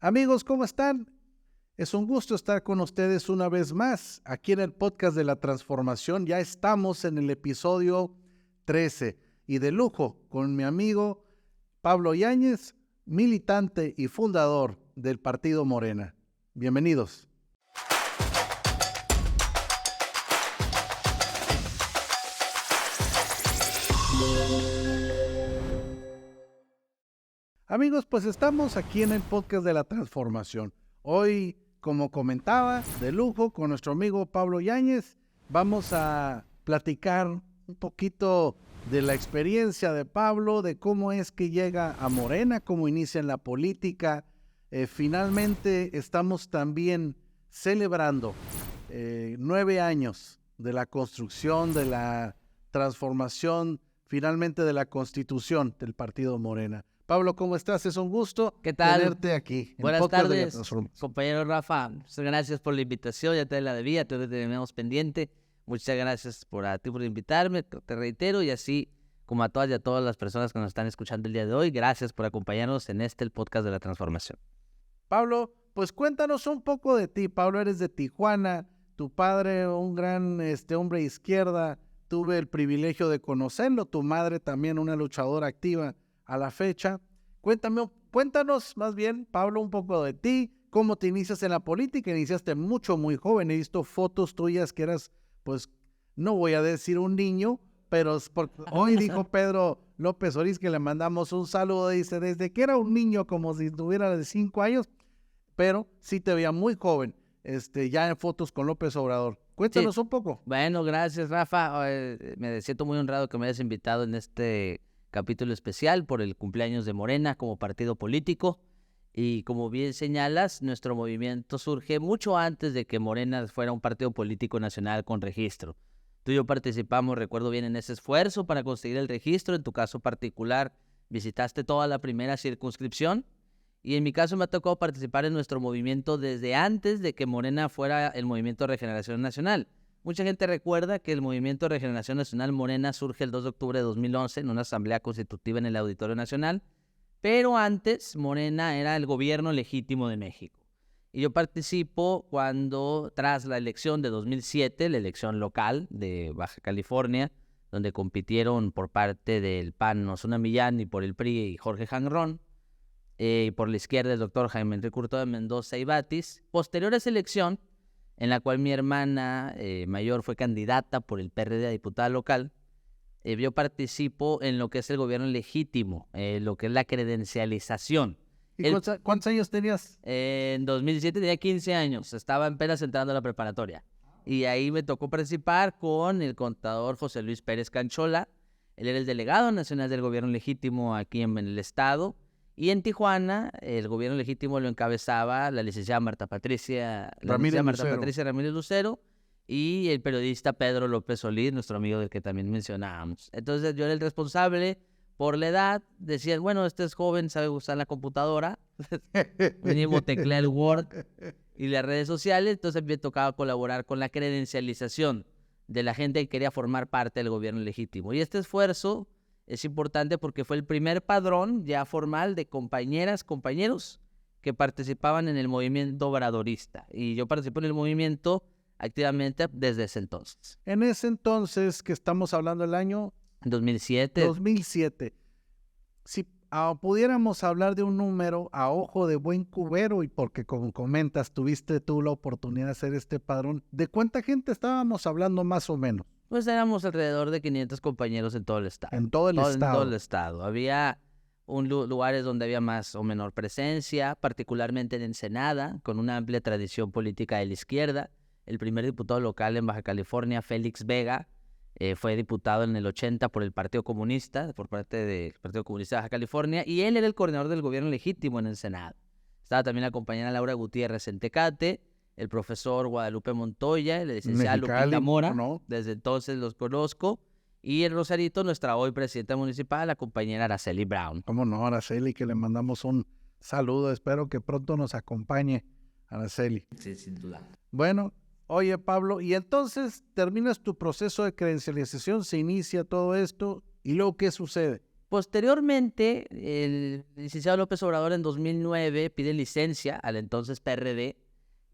Amigos, ¿cómo están? Es un gusto estar con ustedes una vez más aquí en el podcast de la transformación. Ya estamos en el episodio 13 y de lujo con mi amigo Pablo Yáñez, militante y fundador del Partido Morena. Bienvenidos. Amigos, pues estamos aquí en el podcast de la transformación. Hoy, como comentaba, de lujo con nuestro amigo Pablo Yáñez, vamos a platicar un poquito de la experiencia de Pablo, de cómo es que llega a Morena, cómo inicia en la política. Finalmente estamos también celebrando 9 años de la construcción, de la transformación, finalmente de la constitución del Partido Morena. Pablo, ¿cómo estás? Es un gusto tenerte aquí. Buenas tardes, compañero Rafa. Muchas gracias por la invitación, ya te la debía, te teníamos pendiente. Muchas gracias a ti por invitarme, te reitero, y así como a todas y a todas las personas que nos están escuchando el día de hoy, gracias por acompañarnos en el podcast de la transformación. Pablo, pues cuéntanos un poco de ti. Pablo, eres de Tijuana, tu padre un gran hombre de izquierda, tuve el privilegio de conocerlo, tu madre también una luchadora activa a la fecha. Cuéntanos más bien, Pablo, un poco de ti, cómo te inicias en la política. Iniciaste muy joven, he visto fotos tuyas que eras, pues, no voy a decir un niño, pero hoy dijo Pedro López Ortiz, que le mandamos un saludo, dice, desde que era un niño, como si tuviera de 5 años, pero sí te veía muy joven, ya en fotos con López Obrador. Cuéntanos un poco. Bueno, gracias, Rafa. Me siento muy honrado que me hayas invitado en este capítulo especial por el cumpleaños de Morena como partido político. Y como bien señalas, nuestro movimiento surge mucho antes de que Morena fuera un partido político nacional con registro. Tú y yo participamos, recuerdo bien, en ese esfuerzo para conseguir el registro. En tu caso particular, visitaste toda la primera circunscripción. Y en mi caso me ha tocado participar en nuestro movimiento desde antes de que Morena fuera el Movimiento de Regeneración Nacional. Mucha gente recuerda que el Movimiento de Regeneración Nacional Morena surge el 2 de octubre de 2011 en una asamblea constitutiva en el Auditorio Nacional, pero antes Morena era el gobierno legítimo de México. Y yo participo cuando, tras la elección de 2007, la elección local de Baja California, donde compitieron por parte del PAN Osuna Millán y por el PRI y Jorge Janrón, y por la izquierda el doctor Jaime Enrique Hurtado de Mendoza y Batis. Posterior a esa elección, en la cual mi hermana mayor fue candidata por el PRD a diputada local, yo participo en lo que es el gobierno legítimo, lo que es la credencialización. ¿Y cuántos años tenías? En 2017 tenía 15 años, estaba apenas entrando a la preparatoria. Y ahí me tocó participar con el contador José Luis Pérez Canchola. Él era el delegado nacional del gobierno legítimo aquí en el estado. Y en Tijuana, el gobierno legítimo lo encabezaba la licenciada Marta Patricia Ramírez Lucero y el periodista Pedro López Solís, nuestro amigo del que también mencionábamos. Entonces yo era el responsable por la edad. Decían, bueno, este es joven, sabe usar la computadora, mínimo teclea el Word y las redes sociales. Entonces me tocaba colaborar con la credencialización de la gente que quería formar parte del gobierno legítimo. Y este esfuerzo es importante porque fue el primer padrón ya formal de compañeros que participaban en el movimiento obradorista. Y yo participé en el movimiento activamente desde ese entonces. En ese entonces, que estamos hablando del año 2007. Si pudiéramos hablar de un número a ojo de buen cubero, y porque como comentas, tuviste tú la oportunidad de hacer este padrón, ¿de cuánta gente estábamos hablando más o menos? Pues éramos alrededor de 500 compañeros en todo el estado. En todo el estado. Había lugares donde había más o menor presencia, particularmente en Ensenada, con una amplia tradición política de la izquierda. El primer diputado local en Baja California, Félix Vega, fue diputado en el 80 por el Partido Comunista, por parte del Partido Comunista de Baja California, y él era el coordinador del gobierno legítimo en Ensenada. Estaba también la compañera Laura Gutiérrez en Tecate, el profesor Guadalupe Montoya, la licenciada Lupita Mora, ¿no? Desde entonces los conozco, y en Rosarito, nuestra hoy presidenta municipal, la compañera Araceli Brown. ¿Cómo no, Araceli? Que le mandamos un saludo, espero que pronto nos acompañe, Araceli. Sí, sin duda. Bueno, oye, Pablo, y entonces terminas tu proceso de credencialización, se inicia todo esto, ¿y luego qué sucede? Posteriormente, el licenciado López Obrador en 2009 pide licencia al entonces PRD,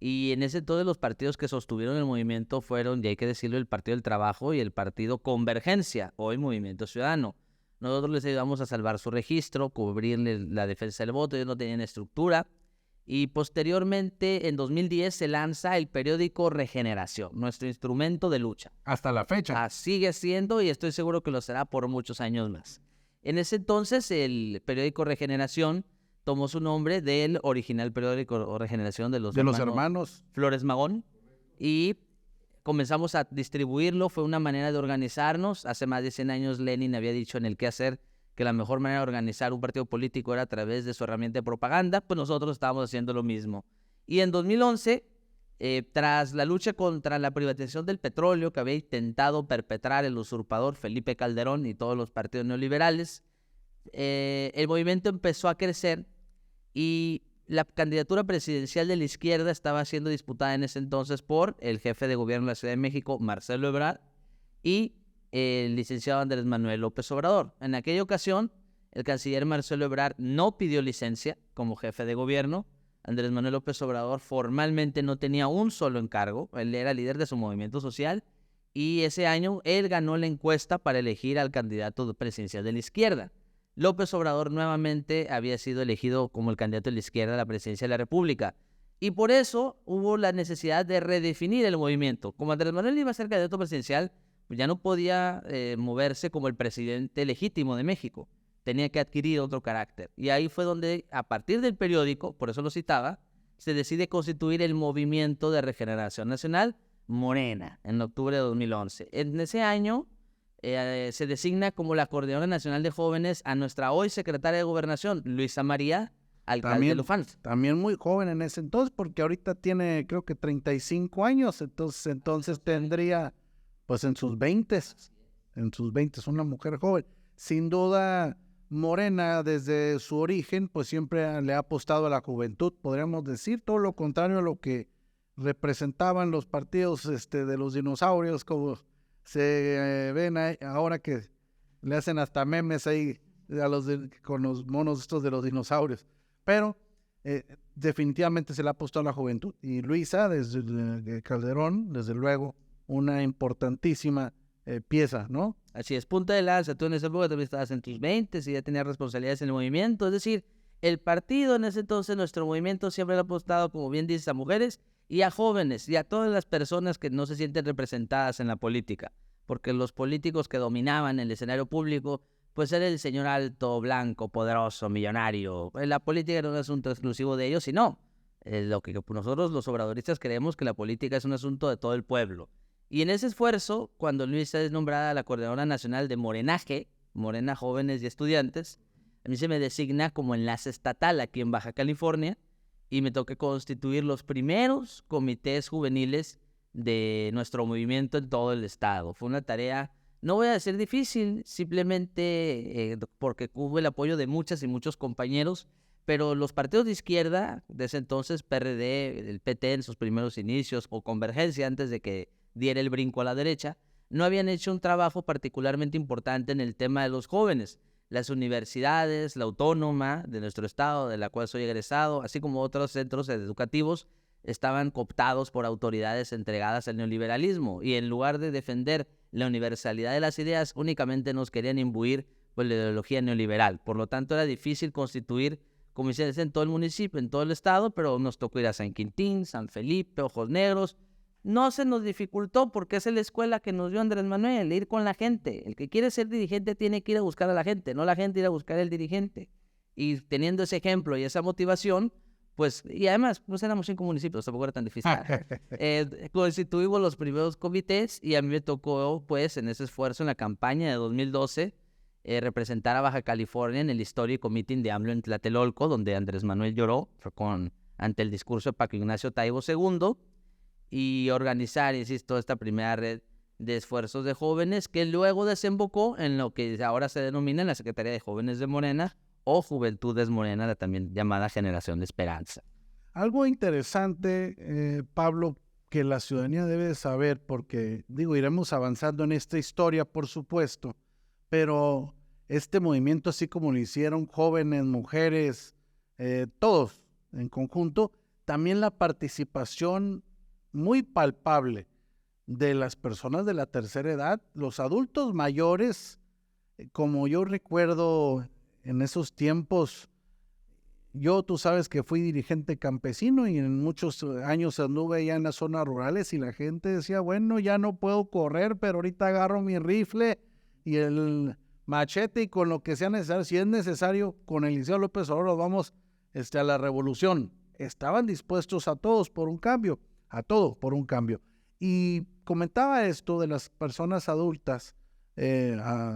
y en ese entonces los partidos que sostuvieron el movimiento fueron, y hay que decirlo, el Partido del Trabajo y el Partido Convergencia, hoy Movimiento Ciudadano. Nosotros les ayudamos a salvar su registro, cubrirle la defensa del voto, ellos no tenían estructura. Y posteriormente, en 2010, se lanza el periódico Regeneración, nuestro instrumento de lucha. Hasta la fecha. Sigue siendo, y estoy seguro que lo será por muchos años más. En ese entonces, el periódico Regeneración tomó su nombre del original periódico Regeneración de los hermanos Flores Magón, y comenzamos a distribuirlo. Fue una manera de organizarnos. Hace más de 100 años Lenin había dicho en el Quehacer que la mejor manera de organizar un partido político era a través de su herramienta de propaganda. Pues nosotros estábamos haciendo lo mismo. Y en 2011, tras la lucha contra la privatización del petróleo que había intentado perpetrar el usurpador Felipe Calderón y todos los partidos neoliberales, el movimiento empezó a crecer, y la candidatura presidencial de la izquierda estaba siendo disputada en ese entonces por el jefe de gobierno de la Ciudad de México, Marcelo Ebrard, y el licenciado Andrés Manuel López Obrador. En aquella ocasión, el canciller Marcelo Ebrard no pidió licencia como jefe de gobierno. Andrés Manuel López Obrador formalmente no tenía un solo encargo. Él era líder de su movimiento social, y ese año él ganó la encuesta para elegir al candidato presidencial de la izquierda. López Obrador nuevamente había sido elegido como el candidato de la izquierda a la presidencia de la República. Y por eso hubo la necesidad de redefinir el movimiento. Como Andrés Manuel iba a ser candidato presidencial, pues ya no podía moverse como el presidente legítimo de México. Tenía que adquirir otro carácter. Y ahí fue donde, a partir del periódico, por eso lo citaba, se decide constituir el Movimiento de Regeneración Nacional, Morena, en octubre de 2011. En ese año se designa como la Coordinadora Nacional de Jóvenes a nuestra hoy secretaria de Gobernación, Luisa María Alcalde Lufán. También muy joven en ese entonces, porque ahorita tiene, creo que 35 años, entonces tendría, pues en sus 20, una mujer joven. Sin duda, Morena, desde su origen, pues siempre le ha apostado a la juventud, podríamos decir, todo lo contrario a lo que representaban los partidos de los dinosaurios, como se ven ahora, que le hacen hasta memes ahí con los monos estos de los dinosaurios. Pero definitivamente se le ha apostado a la juventud. Y Luisa, desde Calderón, desde luego, una importantísima pieza, ¿no? Así es, punta de lanza. Tú en esa época también estabas en tus 20 y ya tenías responsabilidades en el movimiento. Es decir, el partido en ese entonces, nuestro movimiento, siempre le ha apostado, como bien dices, a mujeres y a jóvenes y a todas las personas que no se sienten representadas en la política. Porque los políticos que dominaban el escenario público, pues era el señor alto, blanco, poderoso, millonario. La política no es un asunto exclusivo de ellos, sino lo que nosotros los obradoristas creemos, que la política es un asunto de todo el pueblo. Y en ese esfuerzo, cuando Luisa es nombrada la Coordinadora Nacional de Morenaje, Morena Jóvenes y Estudiantes, a mí se me designa como enlace estatal aquí en Baja California, y me toca constituir los primeros comités juveniles de nuestro movimiento en todo el estado. Fue una tarea, no voy a decir difícil, simplemente porque hubo el apoyo de muchas y muchos compañeros, pero los partidos de izquierda, de ese entonces PRD, el PT en sus primeros inicios, o Convergencia antes de que diera el brinco a la derecha, no habían hecho un trabajo particularmente importante en el tema de los jóvenes. Las universidades, la autónoma de nuestro estado, de la cual soy egresado, así como otros centros educativos, estaban cooptados por autoridades entregadas al neoliberalismo, y en lugar de defender la universalidad de las ideas, únicamente nos querían imbuir pues la ideología neoliberal. Por lo tanto, era difícil constituir comisiones en todo el municipio, en todo el estado, pero nos tocó ir a San Quintín, San Felipe, Ojos Negros. No se nos dificultó porque es la escuela que nos dio Andrés Manuel, ir con la gente. El que quiere ser dirigente tiene que ir a buscar a la gente, no la gente ir a buscar al dirigente. Y teniendo ese ejemplo y esa motivación, pues, y además, pues éramos 5 municipios, tampoco era tan difícil. Constituimos los primeros comités, y a mí me tocó, pues, en ese esfuerzo, en la campaña de 2012, representar a Baja California en el histórico meeting de AMLO en Tlatelolco, donde Andrés Manuel lloró ante el discurso de Paco Ignacio Taibo II, y organizar, insisto, esta primera red de esfuerzos de jóvenes, que luego desembocó en lo que ahora se denomina la Secretaría de Jóvenes de Morena, o Juventudes Morena, la también llamada Generación de Esperanza. Algo interesante, Pablo, que la ciudadanía debe de saber, porque, iremos avanzando en esta historia, por supuesto, pero este movimiento, así como lo hicieron jóvenes, mujeres, todos en conjunto, también la participación muy palpable de las personas de la tercera edad, los adultos mayores, como yo recuerdo en esos tiempos. Tú sabes que fui dirigente campesino y en muchos años anduve ya en las zonas rurales y la gente decía, bueno, ya no puedo correr, pero ahorita agarro mi rifle y el machete y con lo que sea necesario, si es necesario, con el licenciado López Obrador vamos a la revolución. Estaban dispuestos a todos por un cambio, a todo por un cambio. Y comentaba esto de las personas adultas,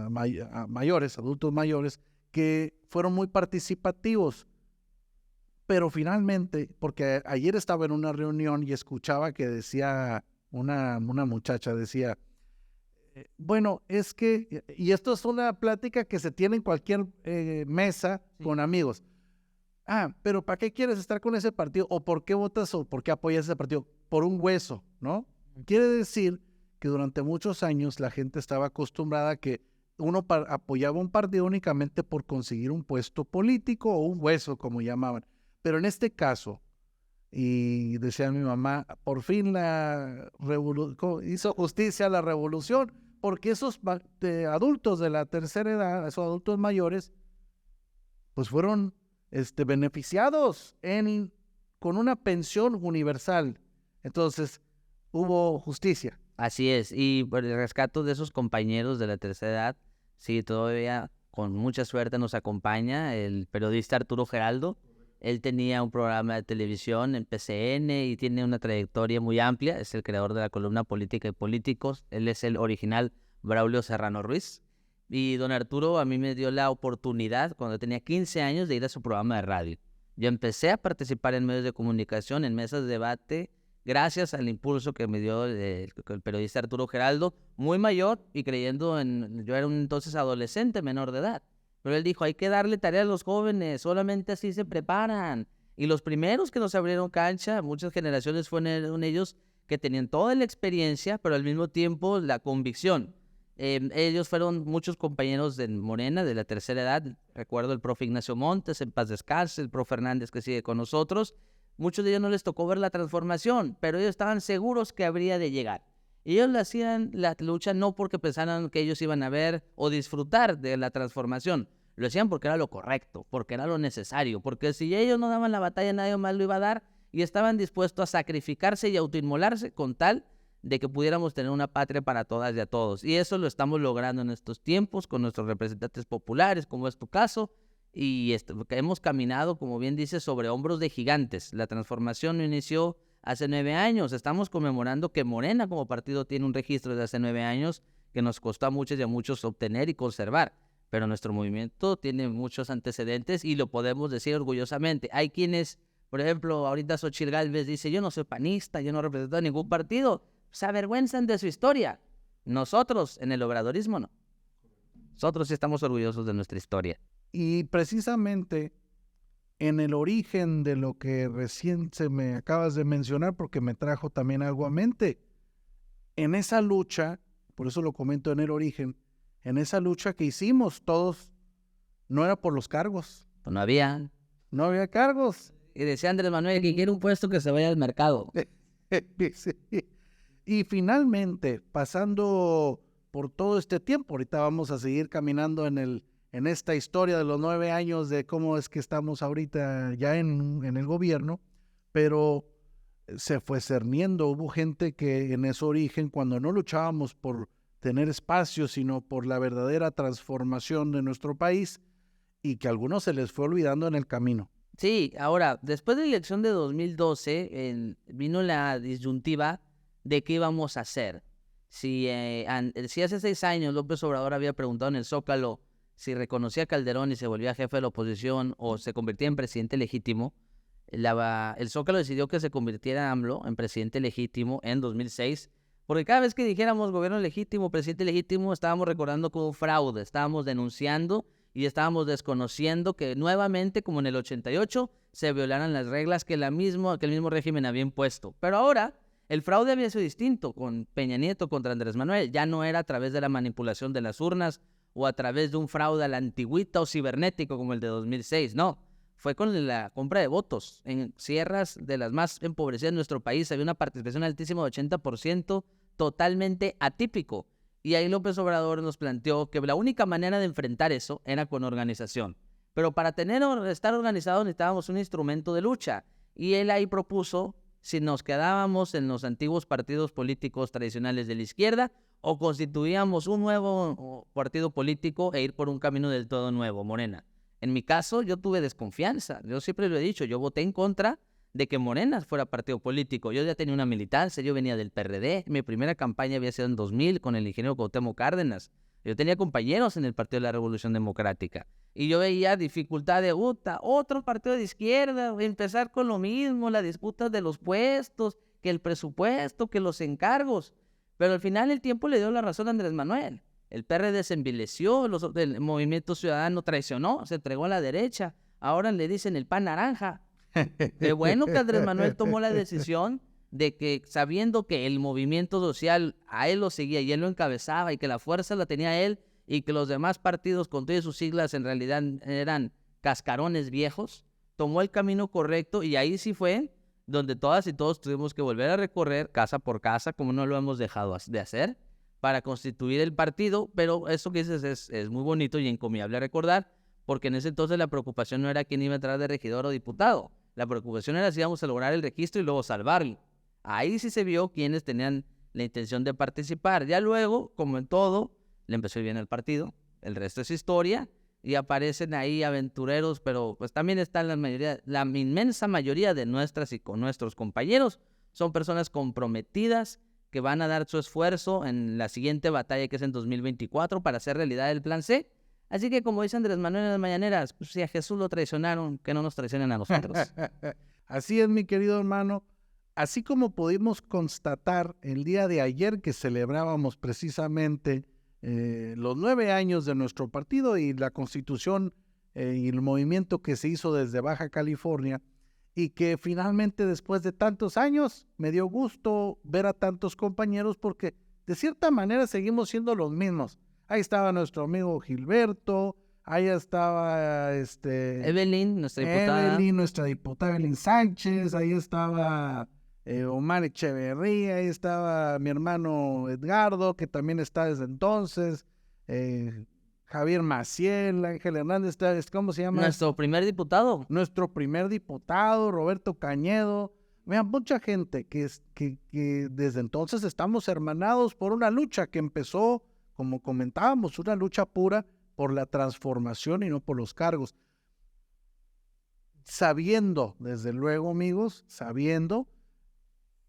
mayores, adultos mayores, que fueron muy participativos. Pero finalmente, porque ayer estaba en una reunión y escuchaba que decía una muchacha, decía, bueno, es que, y esto es una plática que se tiene en cualquier mesa con amigos. Pero ¿para qué quieres estar con ese partido? ¿O por qué votas o por qué apoyas ese partido? Por un hueso, ¿no? Quiere decir que durante muchos años la gente estaba acostumbrada a que uno apoyaba un partido únicamente por conseguir un puesto político o un hueso, como llamaban. Pero en este caso, y decía mi mamá, por fin hizo justicia a la revolución, porque esos adultos de la tercera edad, esos adultos mayores, pues fueron beneficiados con una pensión universal. Entonces, hubo justicia. Así es, y por el rescate de esos compañeros de la tercera edad, sí, todavía con mucha suerte nos acompaña el periodista Arturo Geraldo. Él tenía un programa de televisión en PCN y tiene una trayectoria muy amplia. Es el creador de la columna Política y Políticos. Él es el original Braulio Serrano Ruiz. Y don Arturo a mí me dio la oportunidad, cuando tenía 15 años, de ir a su programa de radio. Yo empecé a participar en medios de comunicación, en mesas de debate, gracias al impulso que me dio el periodista Arturo Geraldo, muy mayor y creyendo yo era entonces adolescente, menor de edad. Pero él dijo, hay que darle tarea a los jóvenes, solamente así se preparan. Y los primeros que nos abrieron cancha, muchas generaciones fueron ellos que tenían toda la experiencia, pero al mismo tiempo la convicción. Ellos fueron muchos compañeros de Morena, de la tercera edad. Recuerdo el profe Ignacio Montes, en paz descanse, el profe Hernández que sigue con nosotros. Muchos de ellos no les tocó ver la transformación, pero ellos estaban seguros que habría de llegar. Y ellos hacían la lucha no porque pensaran que ellos iban a ver o disfrutar de la transformación. Lo hacían porque era lo correcto, porque era lo necesario, porque si ellos no daban la batalla, nadie más lo iba a dar, y estaban dispuestos a sacrificarse y autoinmolarse con tal de que pudiéramos tener una patria para todas y a todos. Y eso lo estamos logrando en estos tiempos con nuestros representantes populares, como es tu caso, y hemos caminado, como bien dices, sobre hombros de gigantes. La transformación no inició hace 9 años. Estamos conmemorando que Morena como partido tiene un registro de hace 9 años que nos costó a muchos y a muchos obtener y conservar. Pero nuestro movimiento tiene muchos antecedentes y lo podemos decir orgullosamente. Hay quienes, por ejemplo, ahorita Xochitl Gálvez dice, yo no soy panista, yo no represento a ningún partido. Se avergüenzan de su historia. Nosotros, en el obradorismo, no. Nosotros sí estamos orgullosos de nuestra historia. Y precisamente en el origen de lo que recién se me acabas de mencionar, porque me trajo también algo a mente, en esa lucha, por eso lo comento en el origen, en esa lucha que hicimos todos, no era por los cargos. Pues no había. No había cargos. Y decía Andrés Manuel que quiere un puesto que se vaya al mercado. Sí. Y finalmente, pasando por todo este tiempo, ahorita vamos a seguir caminando en esta historia de los 9 años de cómo es que estamos ahorita ya en el gobierno, pero se fue cerniendo. Hubo gente que en ese origen, cuando no luchábamos por tener espacio, sino por la verdadera transformación de nuestro país, y que a algunos se les fue olvidando en el camino. Sí, ahora, después de la elección de 2012, vino la disyuntiva de qué íbamos a hacer. Si hace 6 años López Obrador había preguntado en el Zócalo si reconocía a Calderón y se volvía jefe de la oposición o se convertía en presidente legítimo, el Zócalo decidió que se convirtiera AMLO en presidente legítimo en 2006, porque cada vez que dijéramos gobierno legítimo, presidente legítimo, estábamos recordando como un fraude, estábamos denunciando y estábamos desconociendo que nuevamente, como en el 88, se violaran las reglas que el mismo régimen había impuesto. Pero ahora, el fraude había sido distinto con Peña Nieto contra Andrés Manuel. Ya no era a través de la manipulación de las urnas o a través de un fraude a la antigüita o cibernético como el de 2006, no. Fue con la compra de votos. En sierras de las más empobrecidas de nuestro país había una participación altísima de 80%, totalmente atípico. Y ahí López Obrador nos planteó que la única manera de enfrentar eso era con organización. Pero para estar organizados necesitábamos un instrumento de lucha. Y él ahí propuso si nos quedábamos en los antiguos partidos políticos tradicionales de la izquierda o constituíamos un nuevo partido político e ir por un camino del todo nuevo, Morena. En mi caso, yo tuve desconfianza. Yo siempre lo he dicho, yo voté en contra de que Morena fuera partido político. Yo ya tenía una militancia, yo venía del PRD. Mi primera campaña había sido en 2000 con el ingeniero Cuauhtémoc Cárdenas. Yo tenía compañeros en el Partido de la Revolución Democrática. Y yo veía dificultad de otro partido de izquierda, empezar con lo mismo, las disputas de los puestos, que el presupuesto, que los encargos. Pero al final el tiempo le dio la razón a Andrés Manuel. El PRD se envileció, el Movimiento Ciudadano traicionó, se entregó a la derecha. Ahora le dicen el pan naranja. Qué bueno que Andrés Manuel tomó la decisión de que, sabiendo que el movimiento social a él lo seguía y él lo encabezaba y que la fuerza la tenía él y que los demás partidos con todas sus siglas en realidad eran cascarones viejos, tomó el camino correcto y ahí sí fue donde todas y todos tuvimos que volver a recorrer casa por casa, como no lo hemos dejado de hacer, para constituir el partido. Pero eso que dices es muy bonito y encomiable recordar, porque en ese entonces la preocupación no era quién iba a entrar de regidor o diputado, la preocupación era si íbamos a lograr el registro y luego salvarlo. Ahí sí se vio quiénes tenían la intención de participar. Ya luego, como en todo, le empezó a ir bien al partido, el resto es historia, y aparecen ahí aventureros, pero pues también están la inmensa mayoría de nuestras y con nuestros compañeros, son personas comprometidas que van a dar su esfuerzo en la siguiente batalla, que es en 2024, para hacer realidad el plan C. Así que, como dice Andrés Manuel en las mañaneras, pues si a Jesús lo traicionaron, que no nos traicionen a nosotros. Así es, mi querido hermano. Así como pudimos constatar el día de ayer que celebrábamos precisamente los 9 años de nuestro partido y la constitución y el movimiento que se hizo desde Baja California, y que finalmente después de tantos años me dio gusto ver a tantos compañeros porque de cierta manera seguimos siendo los mismos. Ahí estaba nuestro amigo Gilberto, ahí estaba Evelyn, nuestra diputada Evelyn Sánchez, ahí estaba Omar Echeverría, ahí estaba mi hermano Edgardo, que también está desde entonces, Javier Maciel, Ángel Hernández, ¿cómo se llama? Nuestro primer diputado. Nuestro primer diputado, Roberto Cañedo. Vean, mucha gente que desde entonces estamos hermanados por una lucha que empezó, como comentábamos, una lucha pura por la transformación y no por los cargos. Sabiendo, desde luego, amigos, sabiendo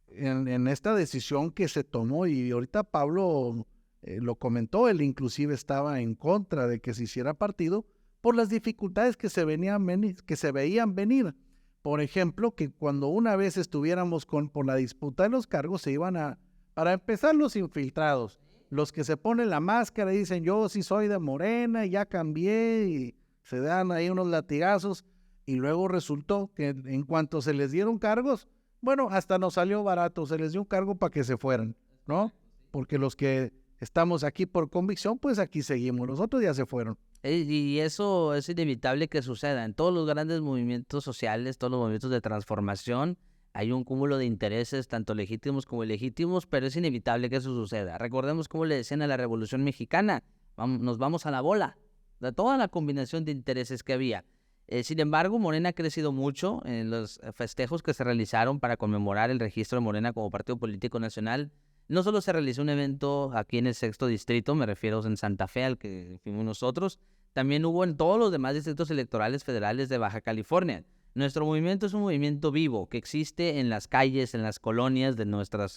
en esta decisión que se tomó, y ahorita Pablo lo comentó, él inclusive estaba en contra de que se hiciera partido por las dificultades que se veían venir. Por ejemplo, que cuando una vez estuviéramos por la disputa de los cargos, se iban para empezar, los infiltrados, los que se ponen la máscara y dicen yo sí soy de Morena, ya cambié, y se dan ahí unos latigazos, y luego resultó que en cuanto se les dieron cargos, bueno, hasta nos salió barato, se les dio un cargo para que se fueran, ¿no? Porque los que estamos aquí por convicción, pues aquí seguimos, los otros ya se fueron. Y eso es inevitable que suceda. En todos los grandes movimientos sociales, todos los movimientos de transformación, hay un cúmulo de intereses, tanto legítimos como ilegítimos, pero es inevitable que eso suceda. Recordemos cómo le decían a la Revolución Mexicana, nos vamos a la bola, de toda la combinación de intereses que había. Sin embargo, Morena ha crecido mucho en los festejos que se realizaron para conmemorar el registro de Morena como partido político nacional. No solo se realizó un evento aquí en el 6º distrito, me refiero en Santa Fe, al que fuimos nosotros, también hubo en todos los demás distritos electorales federales de Baja California. Nuestro movimiento es un movimiento vivo que existe en las calles, en las colonias de nuestras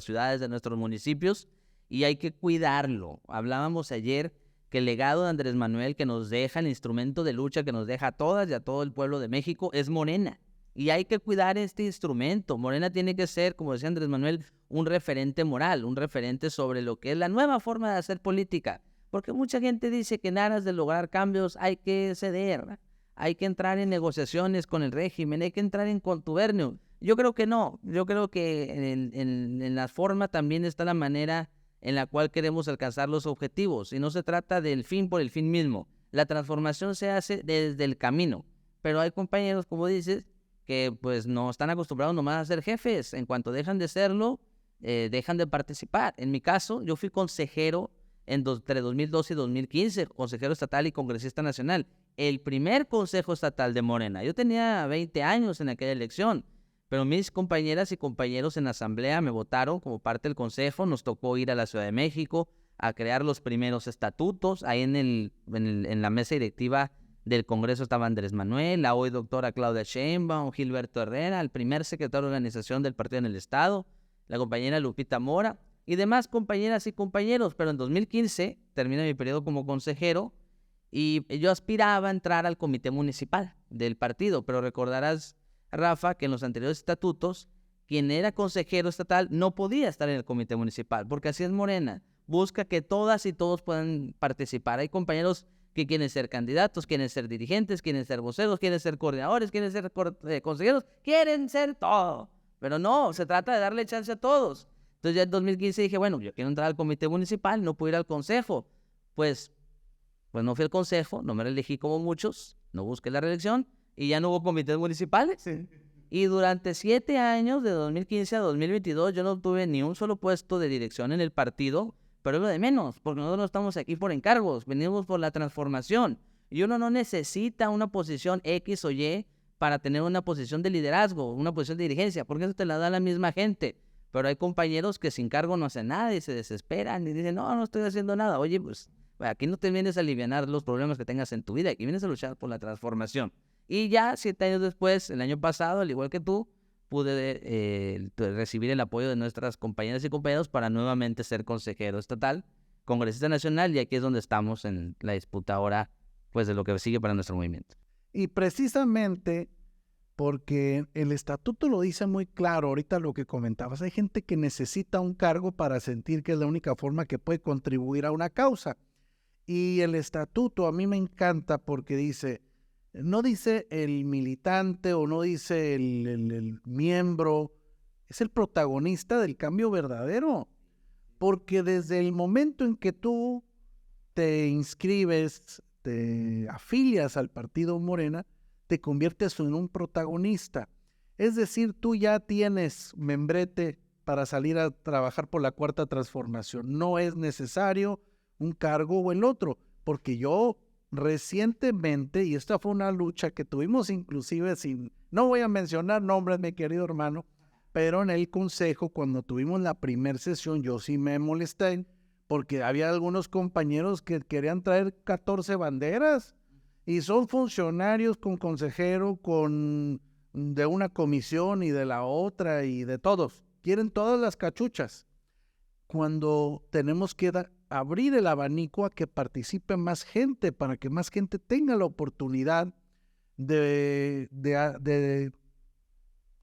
ciudades, de nuestros municipios, y hay que cuidarlo. Hablábamos ayer que el legado de Andrés Manuel que nos deja, el instrumento de lucha que nos deja a todas y a todo el pueblo de México es Morena. Y hay que cuidar este instrumento. Morena tiene que ser, como decía Andrés Manuel, un referente moral, un referente sobre lo que es la nueva forma de hacer política. Porque mucha gente dice que en aras de lograr cambios hay que ceder, hay que entrar en negociaciones con el régimen, hay que entrar en contubernio. Yo creo que no. Yo creo que en la forma también está la manera en la cual queremos alcanzar los objetivos. Y no se trata del fin por el fin mismo. La transformación se hace desde el camino. Pero hay compañeros, como dices, que pues no están acostumbrados nomás a ser jefes. En cuanto dejan de serlo, dejan de participar. En mi caso, yo fui consejero entre 2012 y 2015, consejero estatal y congresista nacional. El primer consejo estatal de Morena. Yo tenía 20 años en aquella elección, pero mis compañeras y compañeros en la asamblea me votaron como parte del consejo. Nos tocó ir a la Ciudad de México a crear los primeros estatutos. Ahí en la mesa directiva del Congreso estaba Andrés Manuel, la hoy doctora Claudia Sheinbaum, Gilberto Herrera, el primer secretario de organización del partido en el estado, la compañera Lupita Mora y demás compañeras y compañeros. Pero en 2015 termina mi periodo como consejero y yo aspiraba a entrar al comité municipal del partido, pero recordarás, Rafa, que en los anteriores estatutos, quien era consejero estatal no podía estar en el comité municipal, porque así es Morena, busca que todas y todos puedan participar. Hay compañeros que quieren ser candidatos, quieren ser dirigentes, quieren ser voceros, quieren ser coordinadores, quieren ser consejeros, quieren ser todo. Pero no, se trata de darle chance a todos. Entonces ya en 2015 dije, bueno, yo quiero entrar al comité municipal, no puedo ir al consejo. Pues no fui al consejo, no me reelegí como muchos, no busqué la reelección y ya no hubo comités municipales. Sí. Y durante 7 años, de 2015 a 2022, yo no obtuve ni un solo puesto de dirección en el partido, pero es lo de menos, porque nosotros no estamos aquí por encargos, venimos por la transformación. Y uno no necesita una posición X o Y para tener una posición de liderazgo, una posición de dirigencia, porque eso te la da la misma gente. Pero hay compañeros que sin cargo no hacen nada y se desesperan y dicen, no estoy haciendo nada. Oye, pues aquí no te vienes a alivianar los problemas que tengas en tu vida, aquí vienes a luchar por la transformación. Y ya 7 años después, el año pasado, al igual que tú, pude recibir el apoyo de nuestras compañeras y compañeros para nuevamente ser consejero estatal, congresista nacional, y aquí es donde estamos en la disputa ahora, pues de lo que sigue para nuestro movimiento. Y precisamente porque el estatuto lo dice muy claro, ahorita lo que comentabas, hay gente que necesita un cargo para sentir que es la única forma que puede contribuir a una causa. Y el estatuto a mí me encanta porque dice, no dice el militante o no dice el miembro, es el protagonista del cambio verdadero. Porque desde el momento en que tú te inscribes, te afilias al partido Morena, te conviertes en un protagonista. Es decir, tú ya tienes membrete para salir a trabajar por la cuarta transformación. No es necesario un cargo o el otro, porque yo recientemente, y esta fue una lucha que tuvimos inclusive no voy a mencionar nombres, mi querido hermano, pero en el consejo, cuando tuvimos la primera sesión, yo sí me molesté, porque había algunos compañeros que querían traer 14 banderas, y son funcionarios con consejero, de una comisión y de la otra, y de todos, quieren todas las cachuchas, cuando tenemos que abrir el abanico a que participe más gente, para que más gente tenga la oportunidad de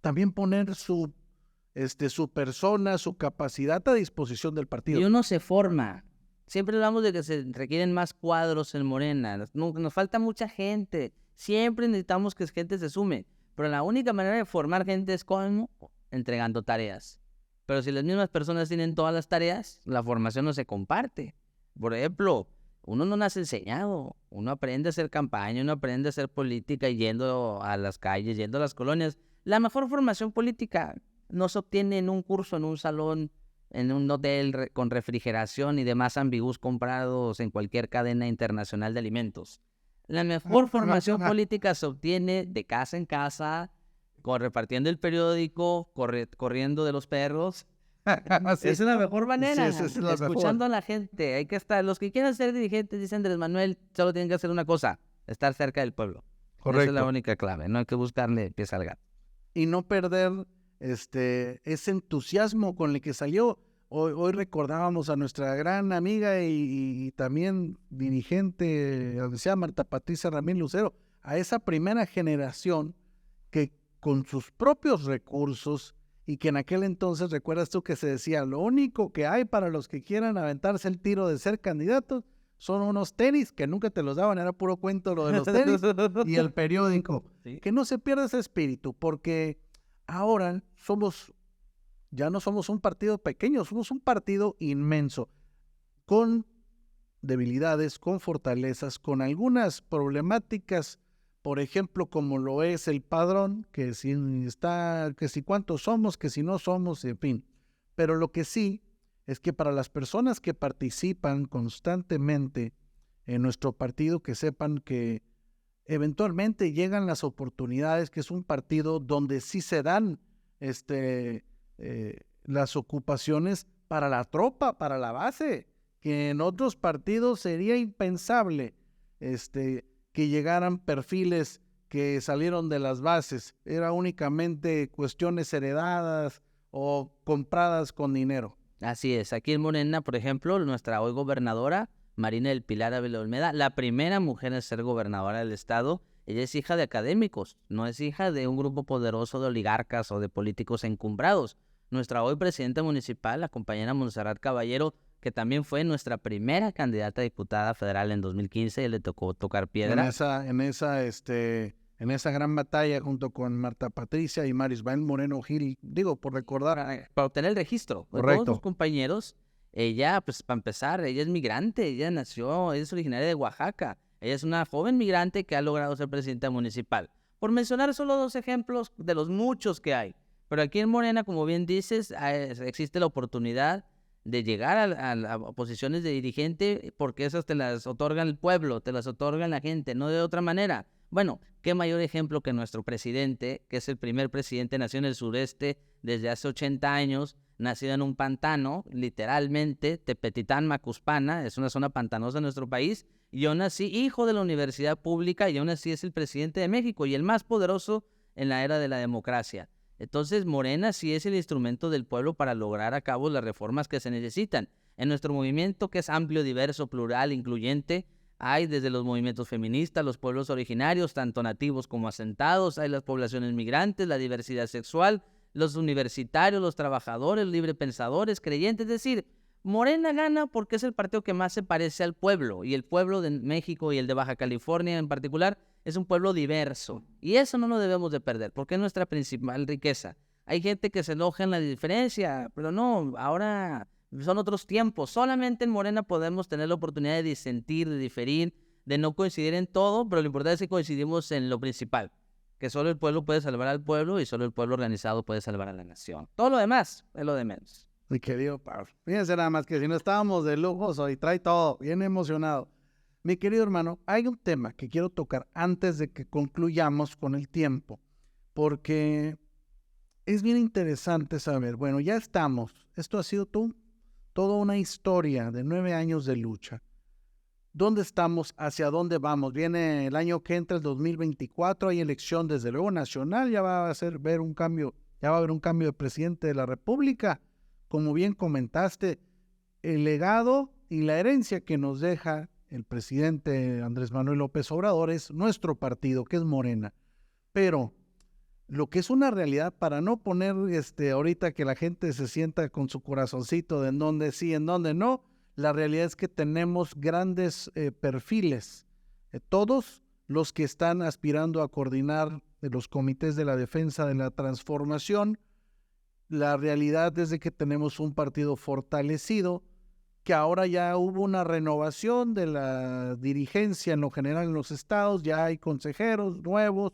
también poner su persona, su capacidad a disposición del partido. Y uno se forma. Siempre hablamos de que se requieren más cuadros en Morena. Nos falta mucha gente. Siempre necesitamos que gente se sume. Pero la única manera de formar gente es ¿cómo? Entregando tareas. Pero si las mismas personas tienen todas las tareas, la formación no se comparte. Por ejemplo, uno no nace enseñado. Uno aprende a hacer campaña, uno aprende a hacer política yendo a las calles, yendo a las colonias. La mejor formación política no se obtiene en un curso, en un salón, en un hotel con refrigeración y demás ambigús comprados en cualquier cadena internacional de alimentos. La mejor formación política se obtiene de casa en casa, repartiendo el periódico, corriendo de los perros. Sí. Esa es la mejor manera, Sí, esa es la escuchando mejor. a la gente. Hay que estar, los que quieran ser dirigentes, dice Andrés Manuel, solo tienen que hacer una cosa, estar cerca del pueblo. Correcto. Esa es la única clave, no hay que buscarle pies al gato. Y no perder ese entusiasmo con el que salió. Hoy recordábamos a nuestra gran amiga y también dirigente, donde sea Marta Patricia Ramírez Lucero, a esa primera generación que con sus propios recursos, y que en aquel entonces, recuerdas tú que se decía, lo único que hay para los que quieran aventarse el tiro de ser candidatos son unos tenis, que nunca te los daban, era puro cuento lo de los tenis, y el periódico. Sí. Que no se pierda ese espíritu, porque ahora somos Ya no somos un partido pequeño, somos un partido inmenso, con debilidades, con fortalezas, con algunas problemáticas, por ejemplo, como lo es el padrón, que si cuántos somos, que si no somos, en fin. Pero lo que sí es que para las personas que participan constantemente en nuestro partido, que sepan que eventualmente llegan las oportunidades, que es un partido donde sí se dan las ocupaciones para la tropa, para la base, que en otros partidos sería impensable que llegaran perfiles que salieron de las bases, era únicamente cuestiones heredadas o compradas con dinero. Así es, aquí en Morena, por ejemplo, nuestra hoy gobernadora, Marina del Pilar Ávila Olmeda, la primera mujer en ser gobernadora del estado, ella es hija de académicos, no es hija de un grupo poderoso de oligarcas o de políticos encumbrados. Nuestra hoy presidenta municipal, la compañera Montserrat Caballero, que también fue nuestra primera candidata a diputada federal en 2015, ya le tocó tocar piedra. En esa gran batalla junto con Marta Patricia y Marisbel Moreno Gil, digo, por recordar. Para obtener el registro de todos sus compañeros, ella, pues para empezar, ella es migrante, es originaria de Oaxaca, ella es una joven migrante que ha logrado ser presidenta municipal. Por mencionar solo 2 ejemplos de los muchos que hay. Pero aquí en Morena, como bien dices, existe la oportunidad de llegar a posiciones de dirigente porque esas te las otorga el pueblo, te las otorga la gente, no de otra manera. Bueno, qué mayor ejemplo que nuestro presidente, que es el primer presidente, nació en el sureste desde hace 80 años, nacido en un pantano, literalmente, Tepetitán, Macuspana, es una zona pantanosa de nuestro país, y aún así hijo de la universidad pública, y aún así es el presidente de México y el más poderoso en la era de la democracia. Entonces, Morena sí es el instrumento del pueblo para lograr a cabo las reformas que se necesitan. En nuestro movimiento, que es amplio, diverso, plural, incluyente, hay desde los movimientos feministas, los pueblos originarios, tanto nativos como asentados, hay las poblaciones migrantes, la diversidad sexual, los universitarios, los trabajadores, librepensadores, creyentes. Es decir, Morena gana porque es el partido que más se parece al pueblo, y el pueblo de México y el de Baja California en particular es un pueblo diverso, y eso no lo debemos de perder, porque es nuestra principal riqueza. Hay gente que se enoja en la diferencia, pero no, ahora son otros tiempos. Solamente en Morena podemos tener la oportunidad de disentir, de diferir, de no coincidir en todo, pero lo importante es que coincidimos en lo principal, que solo el pueblo puede salvar al pueblo y solo el pueblo organizado puede salvar a la nación. Todo lo demás es lo de menos. Mi querido Pablo, fíjense nada más que si no estábamos de lujos hoy, trae todo, bien emocionado. Mi querido hermano, hay un tema que quiero tocar antes de que concluyamos con el tiempo, porque es bien interesante saber, bueno, ya estamos, esto ha sido toda una historia de 9 años de lucha. ¿Dónde estamos? ¿Hacia dónde vamos? Viene el año que entra, el 2024, hay elección desde luego nacional, ya va a haber un cambio de presidente de la República. Como bien comentaste, el legado y la herencia que nos deja el presidente Andrés Manuel López Obrador es nuestro partido, que es Morena. Pero lo que es una realidad, para no poner ahorita que la gente se sienta con su corazoncito de en dónde sí, en dónde no, la realidad es que tenemos grandes perfiles. Todos los que están aspirando a coordinar los comités de la defensa de la transformación, la realidad es de que tenemos un partido fortalecido, que ahora ya hubo una renovación de la dirigencia en lo general en los estados, ya hay consejeros nuevos,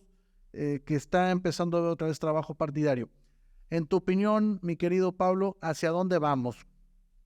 que está empezando a ver otra vez trabajo partidario. En tu opinión, mi querido Pablo, ¿hacia dónde vamos?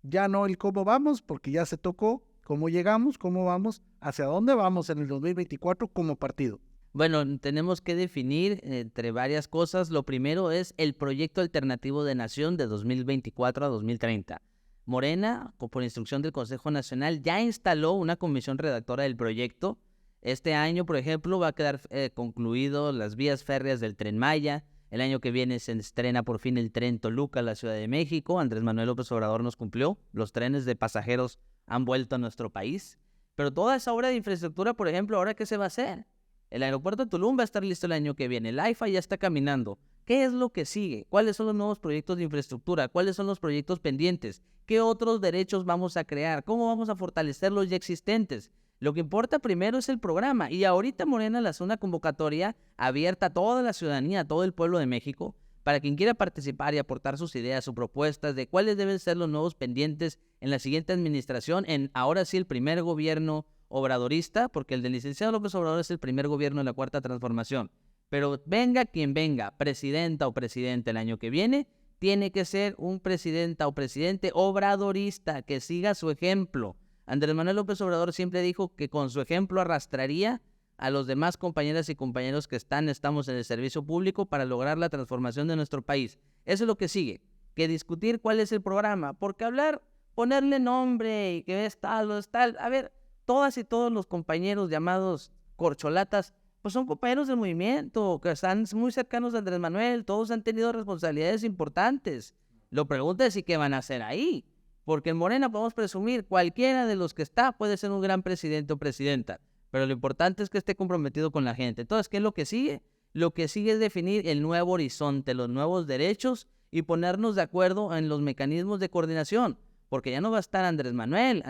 Ya no el cómo vamos, porque ya se tocó, cómo llegamos, cómo vamos, hacia dónde vamos en el 2024 como partido. Bueno, tenemos que definir entre varias cosas. Lo primero es el proyecto alternativo de nación de 2024 a 2030. Morena, por instrucción del Consejo Nacional, ya instaló una comisión redactora del proyecto. Este año, por ejemplo, va a quedar concluido las vías férreas del Tren Maya. El año que viene se estrena por fin el Tren Toluca a la Ciudad de México. Andrés Manuel López Obrador nos cumplió. Los trenes de pasajeros han vuelto a nuestro país. Pero toda esa obra de infraestructura, por ejemplo, ¿ahora qué se va a hacer? El aeropuerto de Tulum va a estar listo el año que viene. El AIFA ya está caminando. ¿Qué es lo que sigue? ¿Cuáles son los nuevos proyectos de infraestructura? ¿Cuáles son los proyectos pendientes? ¿Qué otros derechos vamos a crear? ¿Cómo vamos a fortalecer los ya existentes? Lo que importa primero es el programa. Y ahorita Morena lanzó una convocatoria abierta a toda la ciudadanía, a todo el pueblo de México, para quien quiera participar y aportar sus ideas, sus propuestas de cuáles deben ser los nuevos pendientes en la siguiente administración, en ahora sí el primer gobierno obradorista, porque el del licenciado López Obrador es el primer gobierno de la Cuarta Transformación. Pero venga quien venga, presidenta o presidente el año que viene, tiene que ser un presidenta o presidente obradorista, que siga su ejemplo. Andrés Manuel López Obrador siempre dijo que con su ejemplo arrastraría a los demás compañeras y compañeros que estamos en el servicio público para lograr la transformación de nuestro país. Eso es lo que sigue, que discutir cuál es el programa, porque hablar, ponerle nombre y que es tal o es tal, a ver, todas y todos los compañeros llamados corcholatas, pues son compañeros del movimiento, que están muy cercanos a Andrés Manuel, todos han tenido responsabilidades importantes. Lo pregunta es si qué van a hacer ahí, porque en Morena podemos presumir, cualquiera de los que está puede ser un gran presidente o presidenta, pero lo importante es que esté comprometido con la gente. Entonces, ¿qué es lo que sigue? Lo que sigue es definir el nuevo horizonte, los nuevos derechos y ponernos de acuerdo en los mecanismos de coordinación, porque ya no va a estar Andrés Manuel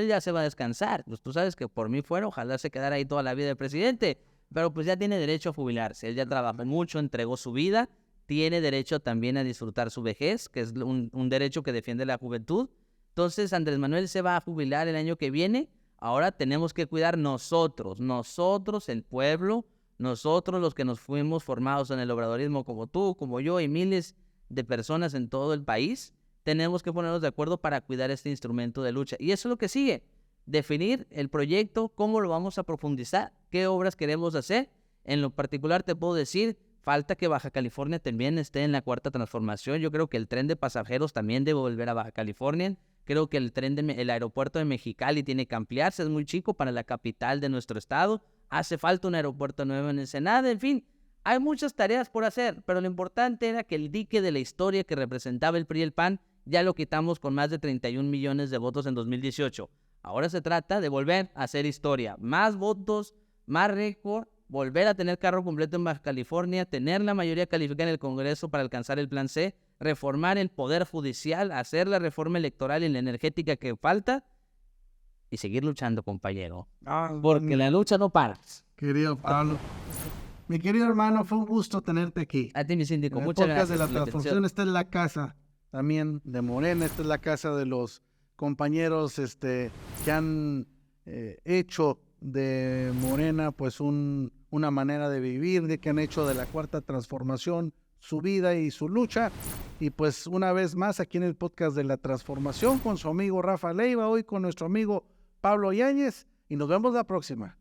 ya se va a descansar, pues tú sabes que por mí fuera, ojalá se quedara ahí toda la vida de presidente, pero pues ya tiene derecho a jubilarse, él ya trabajó mucho, entregó su vida, tiene derecho también a disfrutar su vejez, que es un derecho que defiende la juventud. Entonces Andrés Manuel se va a jubilar el año que viene, ahora tenemos que cuidar nosotros, el pueblo, nosotros los que nos fuimos formados en el obradorismo como tú, como yo y miles de personas en todo el país, tenemos que ponernos de acuerdo para cuidar este instrumento de lucha. Y eso es lo que sigue. Definir el proyecto, cómo lo vamos a profundizar, qué obras queremos hacer. En lo particular te puedo decir, falta que Baja California también esté en la Cuarta Transformación. Yo creo que el tren de pasajeros también debe volver a Baja California. Creo que el aeropuerto de Mexicali tiene que ampliarse, es muy chico para la capital de nuestro estado. Hace falta un aeropuerto nuevo en Ensenada, en fin. Hay muchas tareas por hacer, pero lo importante era que el dique de la historia que representaba el PRI y el PAN ya lo quitamos con más de 31 millones de votos en 2018. Ahora se trata de volver a hacer historia. Más votos, más récord, volver a tener carro completo en Baja California, tener la mayoría calificada en el Congreso para alcanzar el Plan C, reformar el Poder Judicial, hacer la reforma electoral y la energética que falta y seguir luchando, compañero. Porque la lucha no para. Querido Pablo, mi querido hermano, fue un gusto tenerte aquí. A ti, mi síndico, En el muchas podcast gracias. de la por la transformación, esta es la casa también de Morena, esta es la casa de los compañeros que han hecho de Morena pues una manera de vivir, de que han hecho de la Cuarta Transformación su vida y su lucha. Y pues una vez más aquí en el podcast de la transformación con su amigo Rafa Leiva, hoy con nuestro amigo Pablo Yáñez, y nos vemos la próxima.